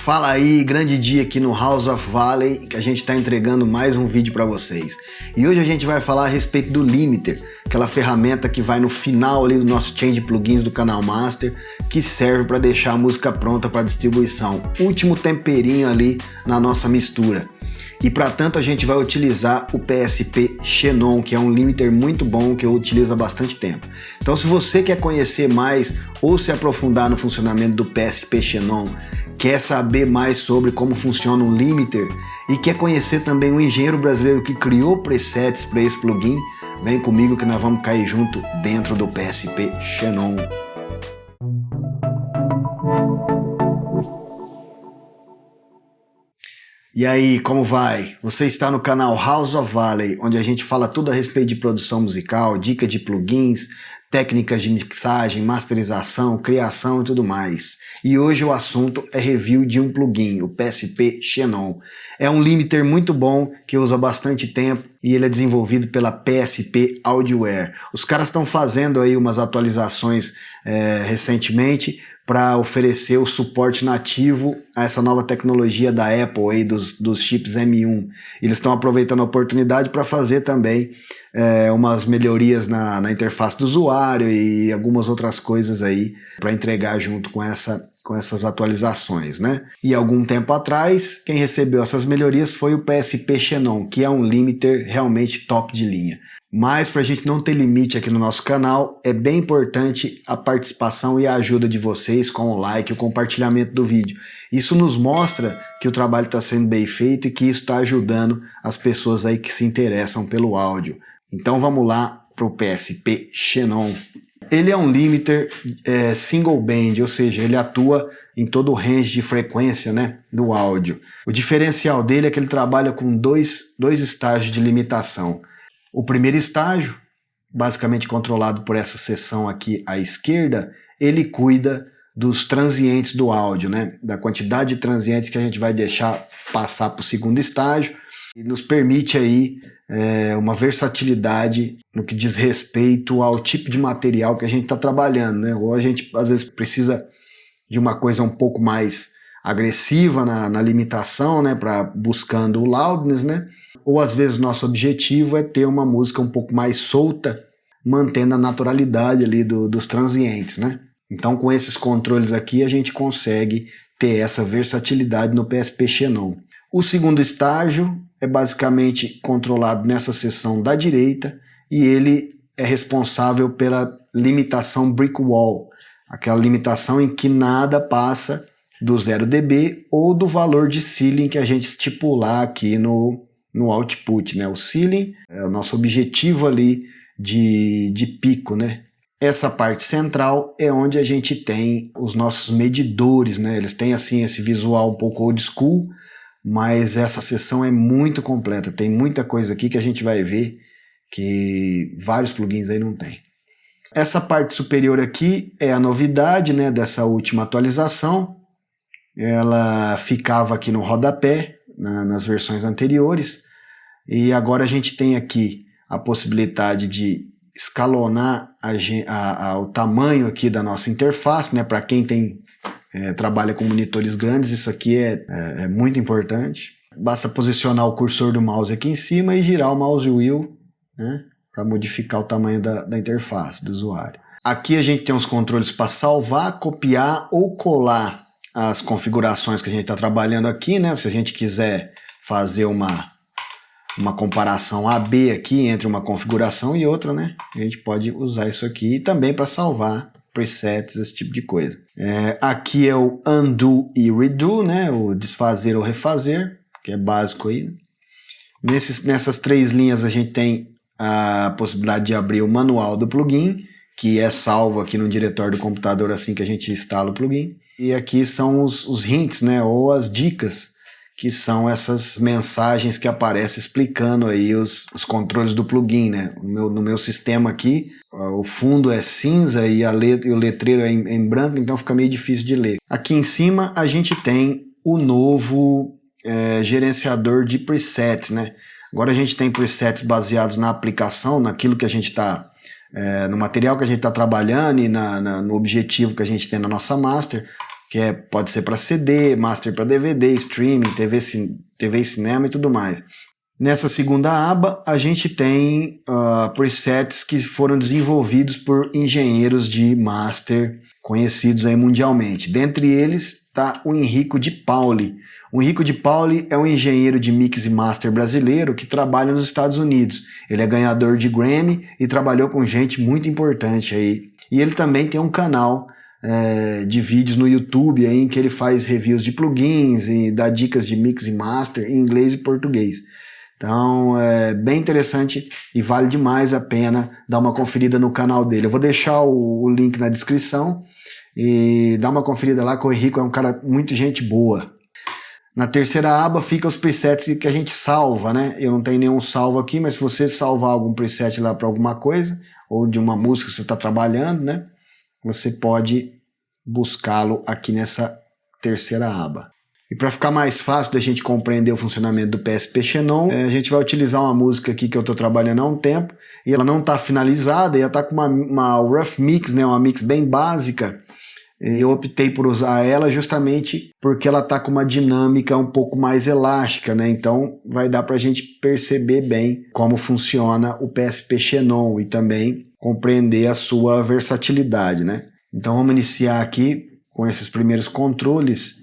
Fala aí, grande dia aqui no House of Valley, que a gente está entregando mais um vídeo para vocês. E hoje a gente vai falar a respeito do Limiter, aquela ferramenta que vai no final ali do nosso chain de plugins do Canal Master, que serve para deixar a música pronta para distribuição. Último temperinho ali na nossa mistura. E para tanto a gente vai utilizar o PSP Xenon, que é um limiter muito bom que eu utilizo há bastante tempo. Então se você quer conhecer mais ou se aprofundar no funcionamento do PSP Xenon, quer saber mais sobre como funciona um limiter e quer conhecer também um engenheiro brasileiro que criou presets para esse plugin, vem comigo que nós vamos cair junto dentro do PSP Xenon. E aí, como vai? Você está no canal House of Valley, onde a gente fala tudo a respeito de produção musical, dicas de plugins, técnicas de mixagem, masterização, criação e tudo mais. E hoje o assunto é review de um plugin, o PSP Xenon. É um limiter muito bom que eu uso há bastante tempo e ele é desenvolvido pela PSP Audioware. Os caras estão fazendo aí umas atualizações recentemente para oferecer o suporte nativo a essa nova tecnologia da Apple aí dos chips M1. Eles estão aproveitando a oportunidade para fazer também umas melhorias na interface do usuário e algumas outras coisas aí para entregar junto com essas atualizações, né? E algum tempo atrás, quem recebeu essas melhorias foi o PSP Xenon, que é um limiter realmente top de linha. Mas para a gente não ter limite aqui no nosso canal, é bem importante a participação e a ajuda de vocês com o like e o compartilhamento do vídeo. Isso nos mostra que o trabalho está sendo bem feito e que isso está ajudando as pessoas aí que se interessam pelo áudio. Então vamos lá para o PSP Xenon. Ele é um limiter single band, ou seja, ele atua em todo o range de frequência, né, do áudio. O diferencial dele é que ele trabalha com dois estágios de limitação. O primeiro estágio, basicamente controlado por essa seção aqui à esquerda, ele cuida dos transientes do áudio, né? Da quantidade de transientes que a gente vai deixar passar para o segundo estágio e nos permite aí uma versatilidade no que diz respeito ao tipo de material que a gente está trabalhando, né? Ou a gente às vezes precisa de uma coisa um pouco mais agressiva na limitação, né? Buscando o loudness, né? Ou às vezes nosso objetivo é ter uma música um pouco mais solta, mantendo a naturalidade ali dos transientes, né? Então com esses controles aqui a gente consegue ter essa versatilidade no PSP Xenon. O segundo estágio é basicamente controlado nessa seção da direita e ele é responsável pela limitação brick wall, aquela limitação em que nada passa do 0 dB ou do valor de ceiling que a gente estipular aqui no output, né? O ceiling é o nosso objetivo ali de pico, né? Essa parte central é onde a gente tem os nossos medidores, né? Eles têm assim esse visual um pouco old school, mas essa seção é muito completa, tem muita coisa aqui que a gente vai ver que vários plugins aí não tem. Essa parte superior aqui é a novidade, né, dessa última atualização. Ela ficava aqui no rodapé nas versões anteriores e agora a gente tem aqui a possibilidade de escalonar o tamanho aqui da nossa interface, né? Para quem trabalha com monitores grandes, isso aqui é muito importante. Basta posicionar o cursor do mouse aqui em cima e girar o mouse wheel, né? Para modificar o tamanho da interface do usuário. Aqui a gente tem os controles para salvar, copiar ou colar as configurações que a gente está trabalhando aqui, né? Se a gente quiser fazer uma comparação AB aqui entre uma configuração e outra, né? A gente pode usar isso aqui também para salvar presets, esse tipo de coisa. Aqui é o undo e redo, né? O desfazer ou refazer, que é básico aí. Nessas três linhas a gente tem a possibilidade de abrir o manual do plugin, que é salvo aqui no diretório do computador assim que a gente instala o plugin. E aqui são os hints, né? Ou as dicas, que são essas mensagens que aparecem explicando aí os controles do plugin, né? No meu sistema aqui, o fundo é cinza e o letreiro é em branco, então fica meio difícil de ler. Aqui em cima a gente tem o novo gerenciador de presets, né? Agora a gente tem presets baseados na aplicação, naquilo que a gente está, no material que a gente está trabalhando e no objetivo que a gente tem na nossa master. pode ser para CD, master para DVD, streaming, TV e cinema e tudo mais. Nessa segunda aba, a gente tem presets que foram desenvolvidos por engenheiros de master conhecidos aí mundialmente. Dentre eles está o Enrico de Pauli. O Enrico de Pauli é um engenheiro de mix e master brasileiro que trabalha nos Estados Unidos. Ele é ganhador de Grammy e trabalhou com gente muito importante aí. E ele também tem um canal de vídeos no YouTube aí, em que ele faz reviews de plugins e dá dicas de mix e master em inglês e português. Então é bem interessante e vale demais a pena dar uma conferida no canal dele. Eu vou deixar o link na descrição e dá uma conferida lá, que o Henrico é um cara muito gente boa. Na terceira aba fica os presets que a gente salva, né? Eu não tenho nenhum salvo aqui, mas se você salvar algum preset lá para alguma coisa, ou de uma música que você está trabalhando, né? Você pode buscá-lo aqui nessa terceira aba. E para ficar mais fácil da gente compreender o funcionamento do PSP Xenon, a gente vai utilizar uma música aqui que eu estou trabalhando há um tempo, e ela não está finalizada, e ela está com uma rough mix, né? Uma mix bem básica. Eu optei por usar ela justamente porque ela está com uma dinâmica um pouco mais elástica, né? Então vai dar para a gente perceber bem como funciona o PSP Xenon e também compreender a sua versatilidade, né? Então vamos iniciar aqui com esses primeiros controles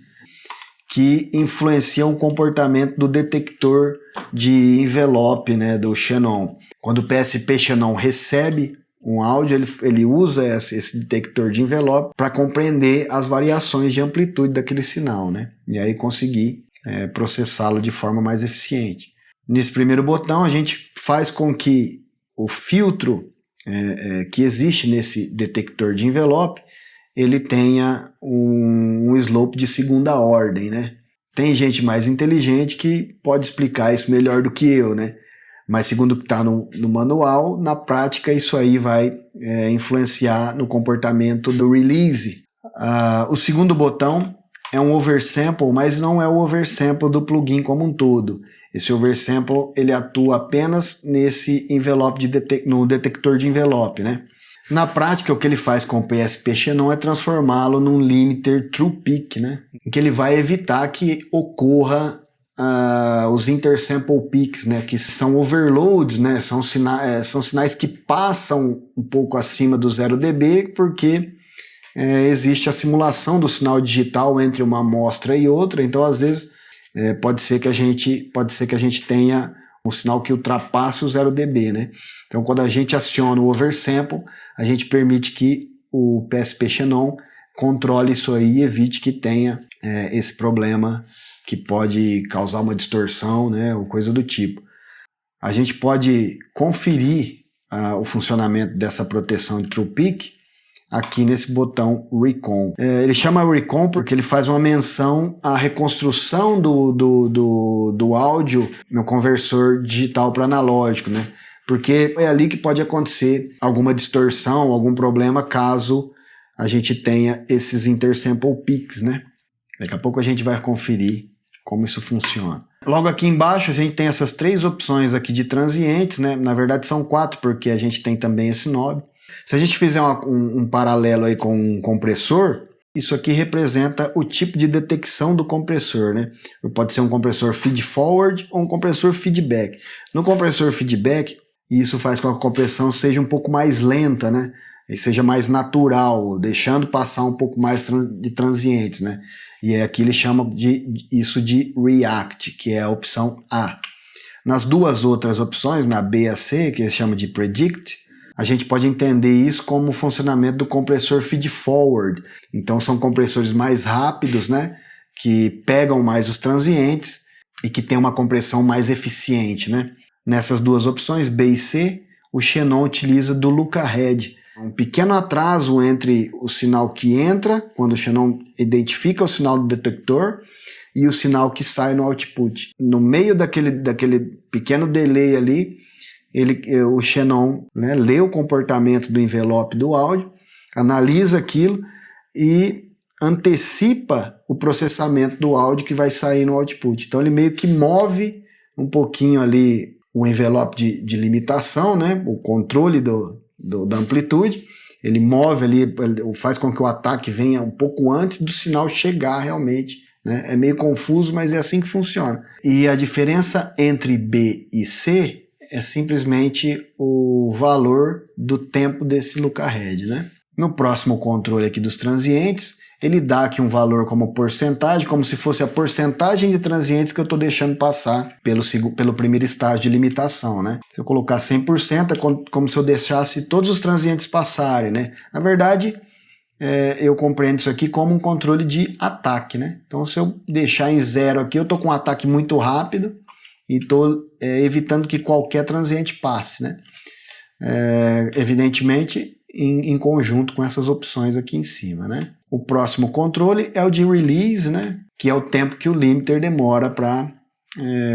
que influenciam o comportamento do detector de envelope, né, do Xenon. Quando o PSP Xenon recebe um áudio, ele usa esse detector de envelope para compreender as variações de amplitude daquele sinal, né? E aí conseguir processá-lo de forma mais eficiente. Nesse primeiro botão, a gente faz com que o filtro que existe nesse detector de envelope, ele tenha um slope de segunda ordem, né? Tem gente mais inteligente que pode explicar isso melhor do que eu, né? Mas segundo o que está no manual, na prática isso aí vai influenciar no comportamento do release. O segundo botão é um oversample, mas não é o oversample do plugin como um todo. Esse oversample ele atua apenas nesse envelope no detector de envelope, né? Na prática, o que ele faz com o PSP Xenon é transformá-lo num limiter true peak, né? Em que ele vai evitar que ocorra os intersample peaks, né? Que são overloads, né? São sinais que passam um pouco acima do 0 dB, porque existe a simulação do sinal digital entre uma amostra e outra. Então, às vezes, pode ser que a gente tenha um sinal que ultrapasse o 0 dB, né? Então, quando a gente aciona o oversample, a gente permite que o PSP Xenon controle isso aí e evite que tenha esse problema que pode causar uma distorção, né, ou coisa do tipo. A gente pode conferir o funcionamento dessa proteção de True Peak aqui nesse botão Recon. Ele chama Recon porque ele faz uma menção à reconstrução do áudio no conversor digital para analógico, né? Porque é ali que pode acontecer alguma distorção, algum problema, caso a gente tenha esses intersample peaks, né? Daqui a pouco a gente vai conferir como isso funciona. Logo aqui embaixo a gente tem essas três opções aqui de transientes, né? Na verdade são 4, porque a gente tem também esse knob. Se a gente fizer um paralelo aí com um compressor, isso aqui representa o tipo de detecção do compressor, né? Pode ser um compressor feed forward ou um compressor feedback. No compressor feedback, isso faz com que a compressão seja um pouco mais lenta, né? E seja mais natural, deixando passar um pouco mais de transientes, né? E aqui ele chama isso de React, que é a opção A. Nas duas outras opções, na B e a C, que ele chama de Predict, a gente pode entender isso como o funcionamento do compressor feed forward. Então são compressores mais rápidos, né? Que pegam mais os transientes e que tem uma compressão mais eficiente, né? Nessas duas opções, B e C, o Xenon utiliza do look ahead, um pequeno atraso entre o sinal que entra, quando o Xenon identifica o sinal do detector, e o sinal que sai no output. No meio daquele pequeno delay ali, o Xenon, né, lê o comportamento do envelope do áudio, analisa aquilo e antecipa o processamento do áudio que vai sair no output. Então ele meio que move um pouquinho ali o envelope de limitação, né, o controle da amplitude, Ele move ali, faz com que o ataque venha um pouco antes do sinal chegar realmente, né? É meio confuso, mas é assim que funciona. E a diferença entre B e C é simplesmente o valor do tempo desse look ahead, né? No próximo controle aqui dos transientes, ele dá aqui um valor como porcentagem, como se fosse a porcentagem de transientes que eu estou deixando passar pelo primeiro estágio de limitação, né? Se eu colocar 100%, é como se eu deixasse todos os transientes passarem, né? Na verdade, eu compreendo isso aqui como um controle de ataque, né? Então, se eu deixar em 0 aqui, eu estou com um ataque muito rápido e estou evitando que qualquer transiente passe, né? Evidentemente, em conjunto com essas opções aqui em cima, né? O próximo controle é o de release, né? Que é o tempo que o limiter demora para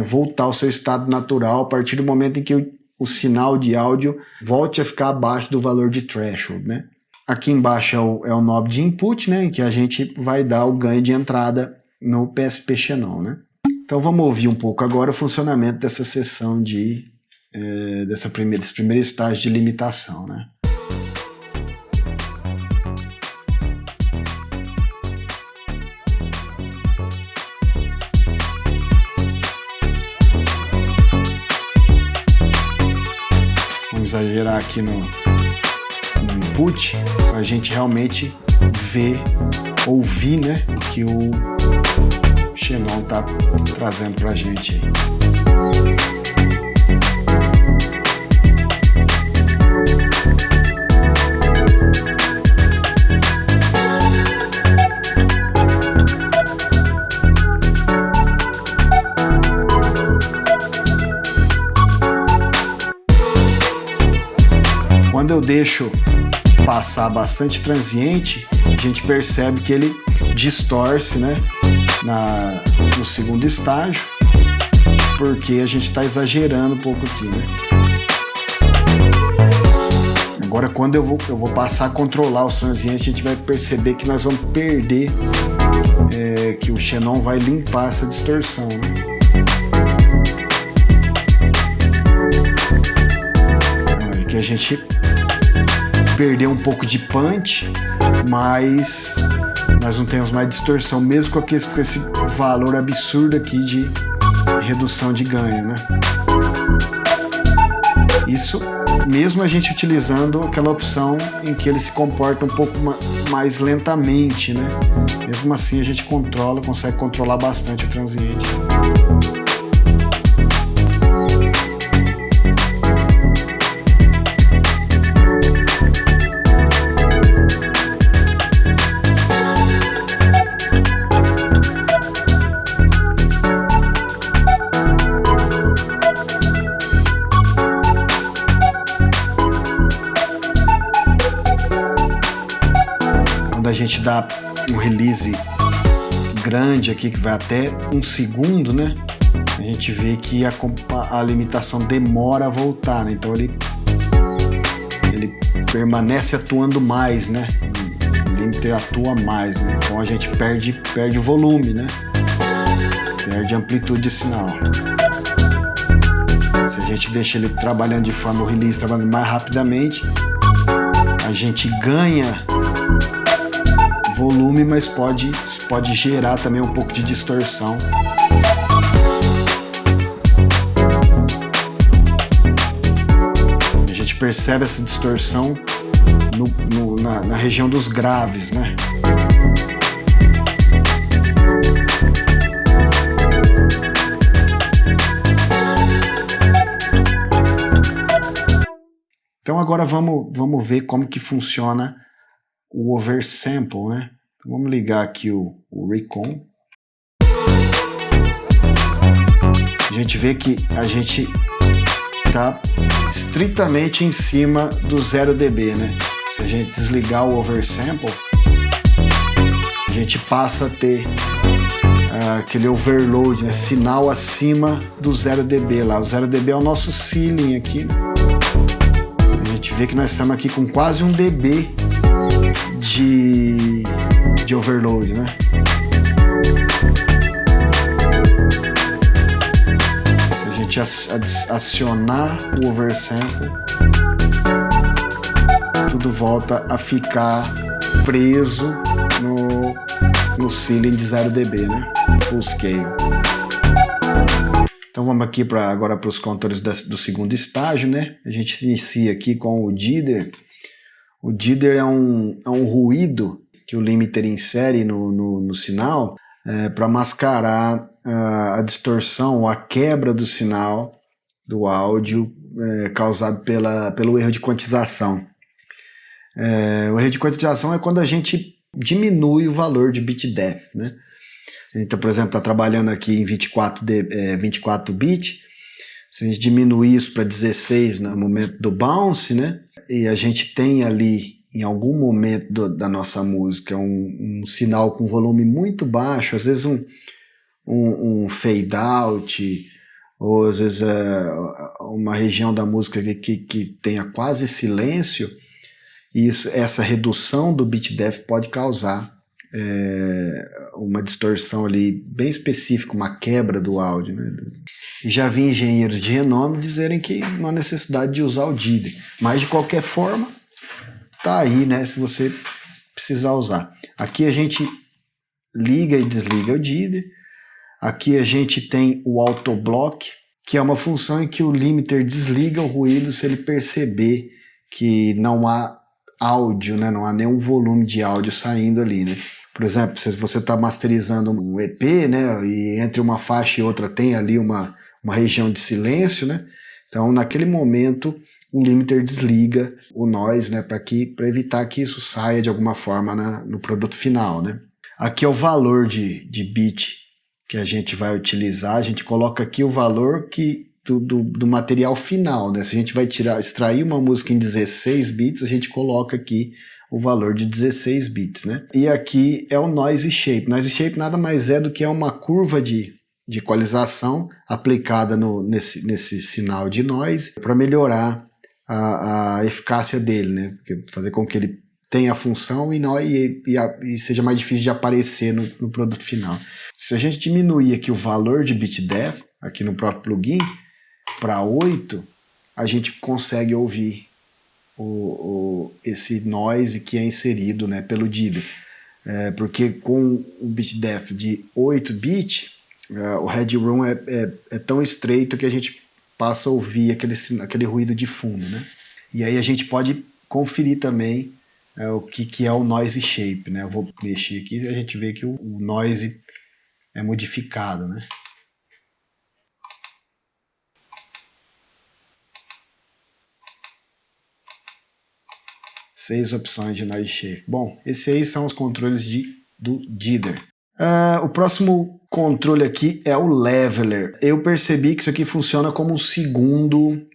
voltar ao seu estado natural a partir do momento em que o sinal de áudio volte a ficar abaixo do valor de threshold, né? Aqui embaixo é o knob de input, né? Em que a gente vai dar o ganho de entrada no PSP Xenon, né? Então vamos ouvir um pouco agora o funcionamento dessa seção desse primeiro estágio de limitação, né? Vamos exagerar aqui no input, para a gente realmente ouvir, né, o que o Xenon está trazendo para a gente aí. Quando eu deixo passar bastante transiente, a gente percebe que ele distorce, né, no segundo estágio, porque a gente está exagerando um pouco aqui, né? Agora, quando eu vou passar a controlar os transientes, a gente vai perceber que nós vamos perder, que o Xenon vai limpar essa distorção, né? Que a gente perdeu um pouco de punch, mas nós não temos mais distorção, mesmo com esse valor absurdo aqui de redução de ganho, né? Isso mesmo a gente utilizando aquela opção em que ele se comporta um pouco mais lentamente, né? Mesmo assim a gente consegue controlar bastante o transiente. A gente dá um release grande aqui, que vai até 1 segundo, né? A gente vê que a limitação demora a voltar, né? Então ele permanece atuando mais, né? O limiter atua mais, né? Então a gente perde volume, né? Perde amplitude de sinal. Se a gente deixa ele trabalhando de forma, o release trabalhando mais rapidamente, a gente ganha volume, mas pode gerar também um pouco de distorção. A gente percebe essa distorção na região dos graves, né? Então agora vamos ver como que funciona o oversample, né? Então vamos ligar aqui o Recon. A gente vê que a gente está estritamente em cima do 0 dB, né? Se a gente desligar o oversample, a gente passa a ter aquele overload, né? Sinal acima do 0 dB lá. O 0 dB é o nosso ceiling aqui. A gente vê que nós estamos aqui com quase 1 dB de overload, né? Se a gente acionar o oversample, tudo volta a ficar preso no ceiling de 0 dB, né? Full scale. Então vamos aqui agora para os controles do segundo estágio, né? A gente inicia aqui com o Jitter. O Jitter é um ruído que o limiter insere no sinal para mascarar a distorção ou a quebra do sinal do áudio causado pelo erro de quantização. O erro de quantização é quando a gente diminui o valor de bit depth, né? Então, por exemplo, está trabalhando aqui em 24 bit, se a gente diminuir isso para 16 no momento do bounce, né? E a gente tem ali, em algum momento da nossa música, um sinal com volume muito baixo, às vezes um fade out, ou às vezes uma região da música que tenha quase silêncio, e essa redução do bit depth pode causar uma distorção ali bem específica, uma quebra do áudio, né? E já vi engenheiros de renome dizerem que não há necessidade de usar o Jitter, mas de qualquer forma tá aí, né, se você precisar usar. Aqui a gente liga e desliga o Jitter. Aqui a gente tem o auto block, que é uma função em que o limiter desliga o ruído se ele perceber que não há áudio, né, não há nenhum volume de áudio saindo ali, né? Por exemplo, se você está masterizando um EP, né, e entre uma faixa e outra tem ali uma região de silêncio, né? Então, naquele momento, o limiter desliga o noise, né, para evitar que isso saia de alguma forma no produto final, né? Aqui é o valor de bit que a gente vai utilizar. A gente coloca aqui o valor do material final, né? Se a gente vai extrair uma música em 16 bits, a gente coloca aqui o valor de 16 bits, né? E aqui é o Noise Shape. Noise Shape nada mais é do que uma curva de equalização aplicada nesse sinal de noise para melhorar a eficácia dele, né? Fazer com que ele tenha a função e seja mais difícil de aparecer no produto final. Se a gente diminuir aqui o valor de bit depth, aqui no próprio plugin, para 8, a gente consegue ouvir esse noise que é inserido, né, pelo Jitter. Porque com o bit depth de 8 bits, o headroom é tão estreito que a gente passa a ouvir aquele ruído de fundo, né? E aí a gente pode conferir também o que é o noise shape, né? Eu vou mexer aqui e a gente vê que o noise é modificado, né? Seis opções de noise shape. Bom, esses aí são os controles do Jitter. O próximo controle aqui é o leveler. Eu percebi que isso aqui funciona como um segundo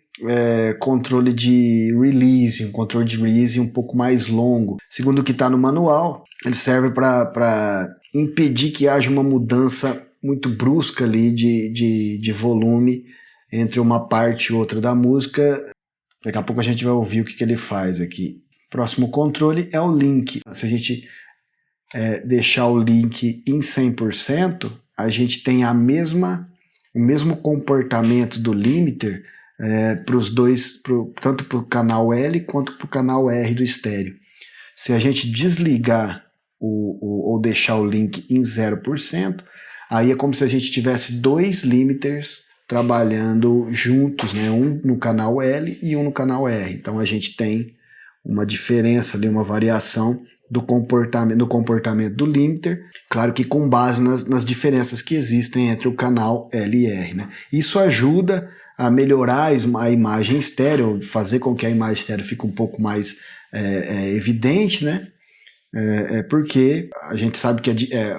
controle de release, um controle de release um pouco mais longo. Segundo o que está no manual, ele serve para impedir que haja uma mudança muito brusca ali de volume entre uma parte e outra da música. Daqui a pouco a gente vai ouvir o que ele faz aqui. Próximo controle é o link. Se a gente deixar o link em 100%, a gente tem o mesmo comportamento do limiter para os dois, tanto para o canal L quanto para o canal R do estéreo. Se a gente desligar ou deixar o link em 0%, aí é como se a gente tivesse dois limiters trabalhando juntos, né? Um no canal L e um no canal R. Então a gente tem uma diferença ali, uma variação do comportamento do limiter, claro que com base nas diferenças que existem entre o canal L e R, né? Isso ajuda a melhorar a imagem estéreo, fazer com que a imagem estéreo fique um pouco mais evidente, né? Porque a gente sabe que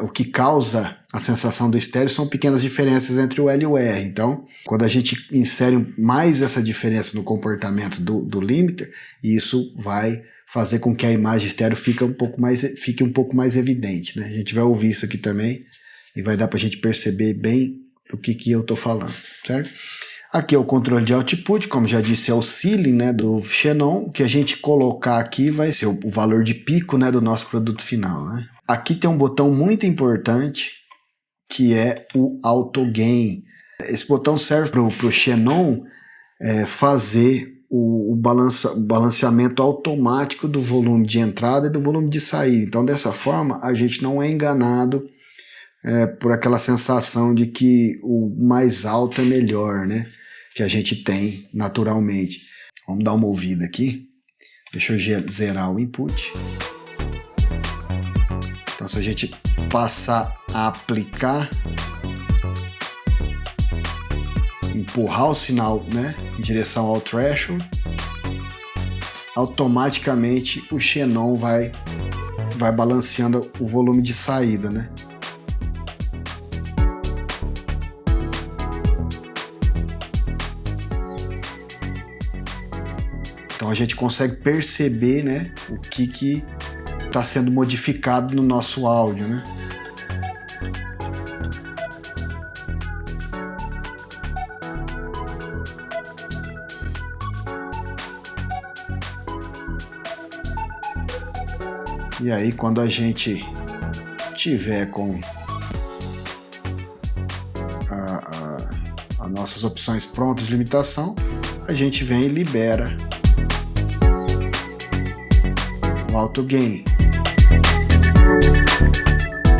o que causa a sensação do estéreo são pequenas diferenças entre o L e o R. Então, quando a gente insere mais essa diferença no comportamento do limiter, isso vai fazer com que a imagem estéreo fique um pouco mais evidente, né? A gente vai ouvir isso aqui também e vai dar para a gente perceber bem o que eu estou falando, certo? Aqui é o controle de output, como já disse, é o ceiling, né, do Xenon. O que a gente colocar aqui vai ser o valor de pico, né, do nosso produto final, né? Aqui tem um botão muito importante, que é o Auto Gain. Esse botão serve para o Xenon fazer o balanceamento automático do volume de entrada e do volume de saída. Então, dessa forma, a gente não é enganado por aquela sensação de que o mais alto é melhor, né? Que a gente tem naturalmente. Vamos dar uma ouvida aqui. Deixa eu zerar o input. Então, se a gente passar a aplicar, empurrar o sinal, né, em direção ao threshold, automaticamente o xenon vai balanceando o volume de saída, né? Então a gente consegue perceber, né, o que está sendo modificado no nosso áudio, né? E aí, quando a gente tiver com as nossas opções prontas de limitação, a gente vem e libera o auto gain.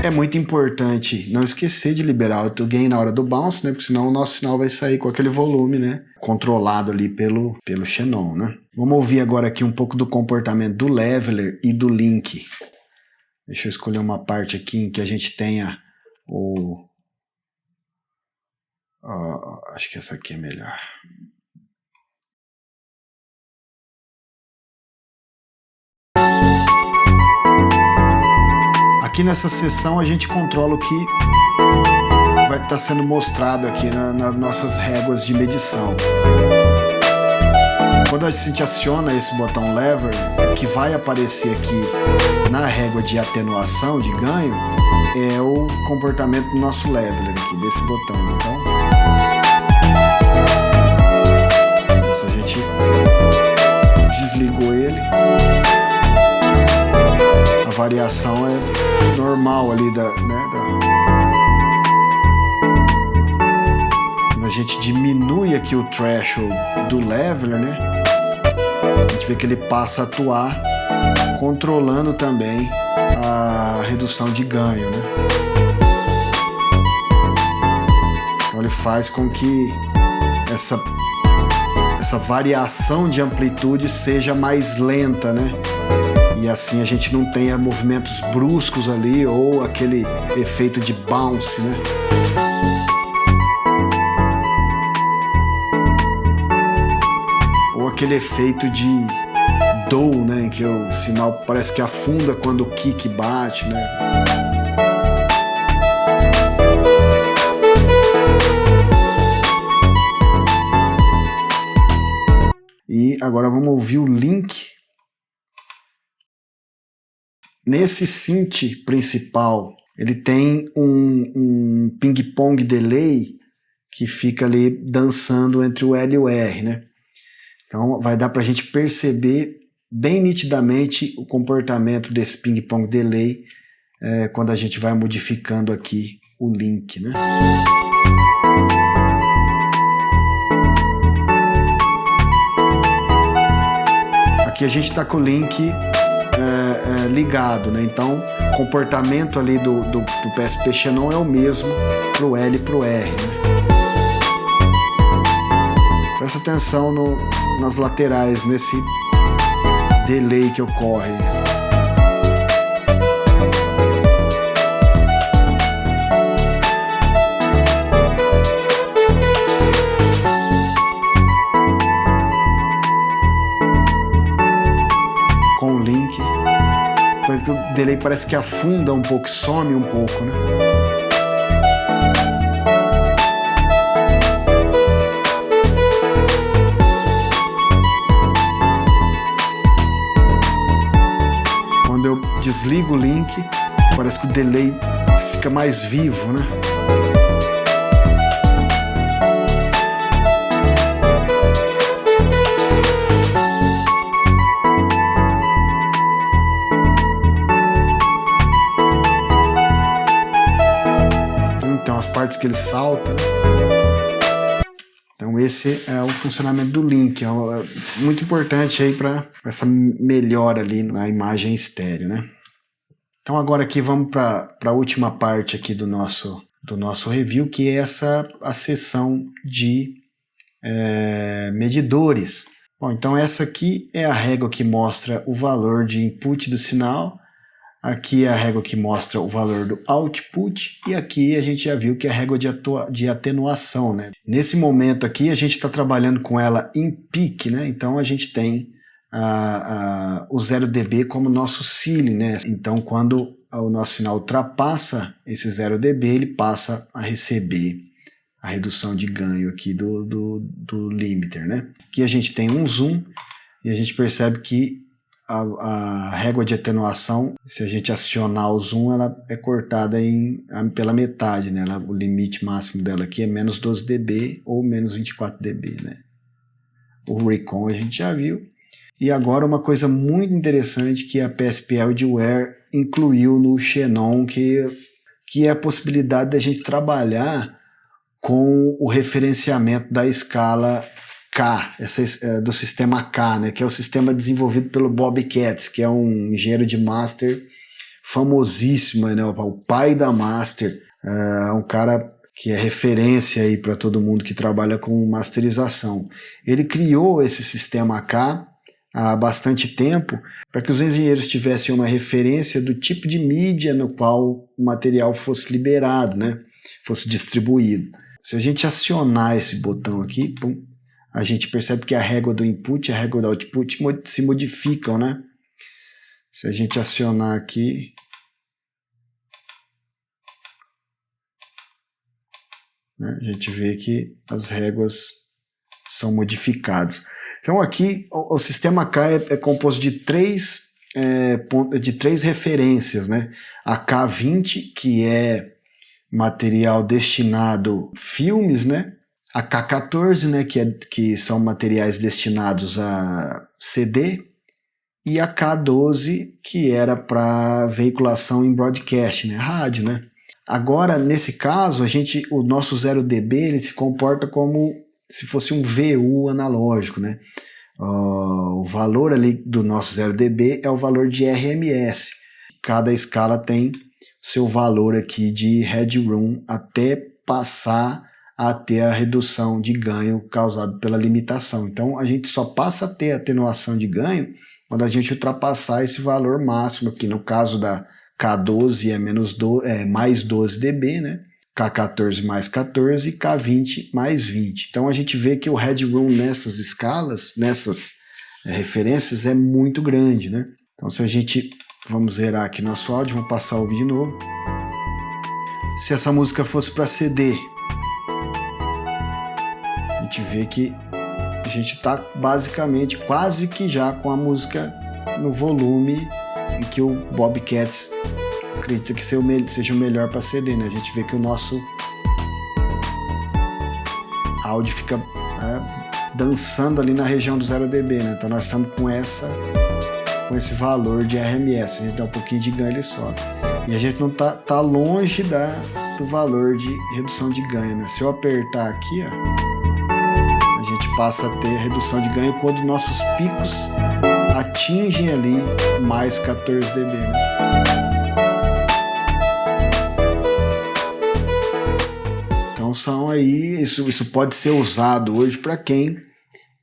É muito importante não esquecer de liberar o auto gain na hora do bounce, né? Porque senão o nosso sinal vai sair com aquele volume, né? Controlado ali pelo xenon, né? Vamos ouvir agora aqui um pouco do comportamento do leveler e do link. Deixa eu escolher uma parte aqui em que a gente tenha acho que essa aqui é melhor. Aqui nessa seção a gente controla o que vai estar sendo mostrado aqui nas nossas réguas de medição. Quando a gente aciona esse botão lever, o que vai aparecer aqui na régua de atenuação, de ganho, é o comportamento do nosso leveler aqui, desse botão. Então, se a gente desligou ele, a variação é normal ali quando a gente diminui aqui o threshold do leveler, né? A gente vê que ele passa a atuar controlando também a redução de ganho, né? Então ele faz com que essa variação de amplitude seja mais lenta, né? E assim a gente não tenha movimentos bruscos ali ou aquele efeito de bounce, né? Ou aquele efeito de dow, né? Em que o sinal parece que afunda quando o kick bate, né? E agora vamos ouvir o link. Nesse synth principal, ele tem um ping-pong delay que fica ali dançando entre o L e o R, né? Então vai dar para a gente perceber bem nitidamente o comportamento desse ping-pong delay quando a gente vai modificando aqui o link, né? Aqui a gente está com o link ligado, né? Então o comportamento ali do PSP Xenon é o mesmo pro L e pro R, né? Presta atenção nas laterais, nesse delay que ocorre. Com o link, coisa que o delay parece que afunda um pouco, some um pouco, né? Quando eu desligo o link, parece que o delay fica mais vivo, né? Então as partes que ele salta, né? Então esse é o funcionamento do link, é muito importante aí para essa melhora ali na imagem estéreo, né? Então agora aqui vamos para a última parte aqui do nosso review, que é a seção de medidores. Bom, então essa aqui é a régua que mostra o valor de input do sinal, aqui é a régua que mostra o valor do output, e aqui a gente já viu que é a régua de atenuação, né? Nesse momento aqui a gente está trabalhando com ela em peak, né? Então a gente tem o 0 dB como nosso ceiling, né? Então quando o nosso sinal ultrapassa esse 0 dB, ele passa a receber a redução de ganho aqui do limiter, né? Aqui a gente tem um zoom e a gente percebe que a régua de atenuação, se a gente acionar o zoom, ela é cortada pela metade, né? O limite máximo dela aqui é menos 12 dB ou menos 24 dB, né? O recon a gente já viu. E agora uma coisa muito interessante que a PSP Audioware incluiu no Xenon, que é a possibilidade da gente trabalhar com o referenciamento da escala K, do sistema K, né, que é o sistema desenvolvido pelo Bob Katz, que é um engenheiro de master famosíssimo, né, o pai da master, um cara que é referência aí para todo mundo que trabalha com masterização. Ele criou esse sistema K há bastante tempo para que os engenheiros tivessem uma referência do tipo de mídia no qual o material fosse liberado, né, fosse distribuído. Se a gente acionar esse botão aqui, pum, a gente percebe que a régua do input e a régua do output se modificam, né? Se a gente acionar aqui, né, a gente vê que as réguas são modificadas. Então aqui o sistema K é composto de três referências, né? A K20, que é material destinado a filmes, né? A K14, né? Que são materiais destinados a CD, e a K12, que era para veiculação em broadcast, né? Rádio, né? Agora, nesse caso, o nosso 0 dB ele se comporta como se fosse um VU analógico, né? O valor ali do nosso 0 dB é o valor de RMS. Cada escala tem seu valor aqui de headroom até passar a ter a redução de ganho causado pela limitação. Então a gente só passa a ter atenuação de ganho quando a gente ultrapassar esse valor máximo aqui. No caso da K12 é mais 12 dB, né? K14 mais 14 e K20 mais 20. Então a gente vê que o headroom nessas escalas, nessas referências, é muito grande, né? Então se a gente... Vamos zerar aqui nosso áudio, vamos passar o vídeo de novo. Se essa música fosse para CD, a gente vê que a gente está basicamente quase que já com a música no volume em que o Bob Katz acredita que seja o melhor para CD, né? A gente vê que o nosso áudio fica dançando ali na região do 0 dB, né? Então nós estamos com esse valor de RMS, a gente dá um pouquinho de ganho, ele sobe. E a gente não tá longe do valor de redução de ganho, né? Se eu apertar aqui, ó, a gente passa a ter redução de ganho quando nossos picos atingem ali mais 14 dB, né? Então são aí, isso pode ser usado hoje para quem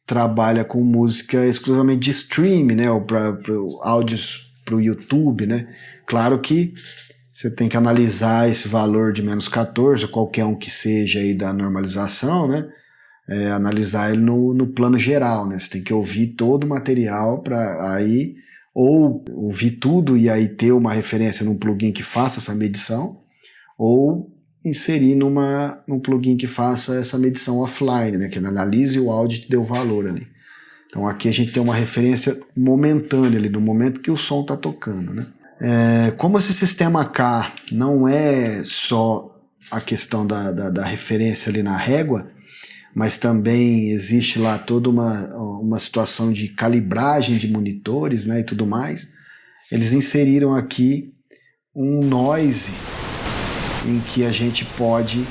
trabalha com música exclusivamente de stream, né, ou para áudios para o YouTube, né? Claro que você tem que analisar esse valor de menos 14, qualquer um que seja aí da normalização, né? Analisar ele no plano geral, né? Você tem que ouvir todo o material para aí, ou ouvir tudo e aí ter uma referência num plugin que faça essa medição, ou inserir num plugin que faça essa medição offline, né, que analise o áudio e te dê o valor ali. Então aqui a gente tem uma referência momentânea ali, no momento que o som está tocando, né? Como esse sistema K não é só a questão da referência ali na régua, mas também existe lá toda uma situação de calibragem de monitores, né, e tudo mais, eles inseriram aqui um noise em que a gente pode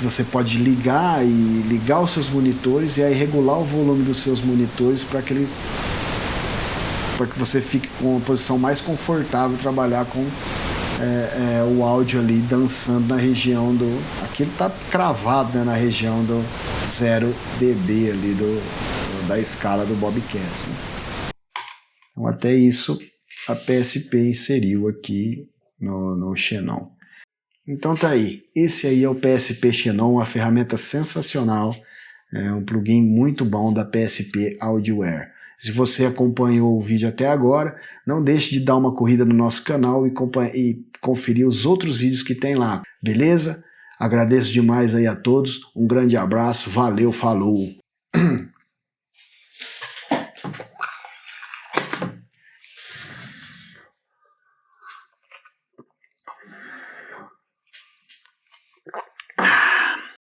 você pode ligar os seus monitores e aí regular o volume dos seus monitores para que você fique com uma posição mais confortável, trabalhar com o áudio ali dançando na região do... Aqui ele está cravado, né, na região do 0 dB ali da escala do Bobcast, né? Então até isso a PSP inseriu aqui no Xenon. Então tá aí, esse aí é o PSP Xenon, uma ferramenta sensacional, um plugin muito bom da PSP Audioware. Se você acompanhou o vídeo até agora, não deixe de dar uma corrida no nosso canal e conferir os outros vídeos que tem lá, beleza? Agradeço demais aí a todos, um grande abraço, valeu, falou!